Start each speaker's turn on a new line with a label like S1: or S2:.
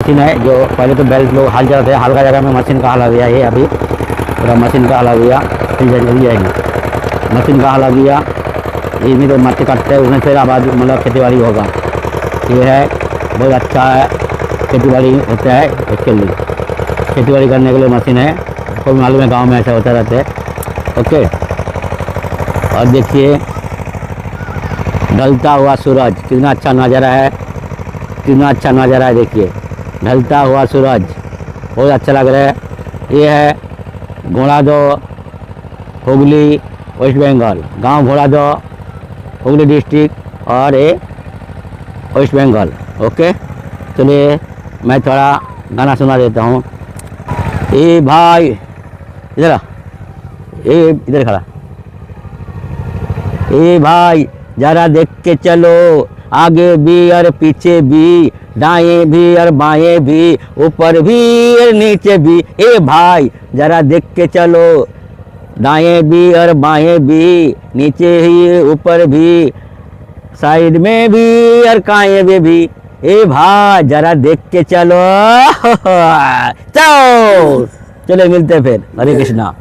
S1: Machine है जो पहले तो बेल्ट लोग हाल जाते हैं, हल्का जगह में मशीन का हाला गया, ये अभी पूरा मशीन का हाला गया, फिर जाएंगे मशीन का हाला गया, ये भी तो मट्टी काटते हैं उसमें फिर आबादी मतलब खेती बाड़ी होगा। ये है बहुत अच्छा है, खेती बाड़ी होता है इसके लिए, खेती बाड़ी करने के लिए मशीन है, कोई मालूम है गाँव में ऐसा होता रहता है। ओके, और देखिए ढलता हुआ सूरज, कितना अच्छा नज़ारा है, कितना अच्छा नज़ारा है, देखिए ढलता हुआ सूरज बहुत अच्छा लग रहा है। ये है घोड़ादो, हुगली, वेस्ट बंगाल, गांव घोड़ादो, हुगली डिस्ट्रिक्ट और ये वेस्ट बंगाल। ओके, चलिए मैं थोड़ा गाना सुना देता हूँ। ए भाई इधर आ, ए इधर खड़ा, ए भाई जरा देख के चलो, आगे भी और पीछे भी, दाएं भी और बाएं भी, ऊपर भी और नीचे भी। ए भाई जरा देख के चलो, दाएं भी और बाएं भी, नीचे ही ऊपर भी, साइड में भी और काएं में भी। ए भाई जरा देख के चलो। चलो चलो मिलते फिर, हरे कृष्णा।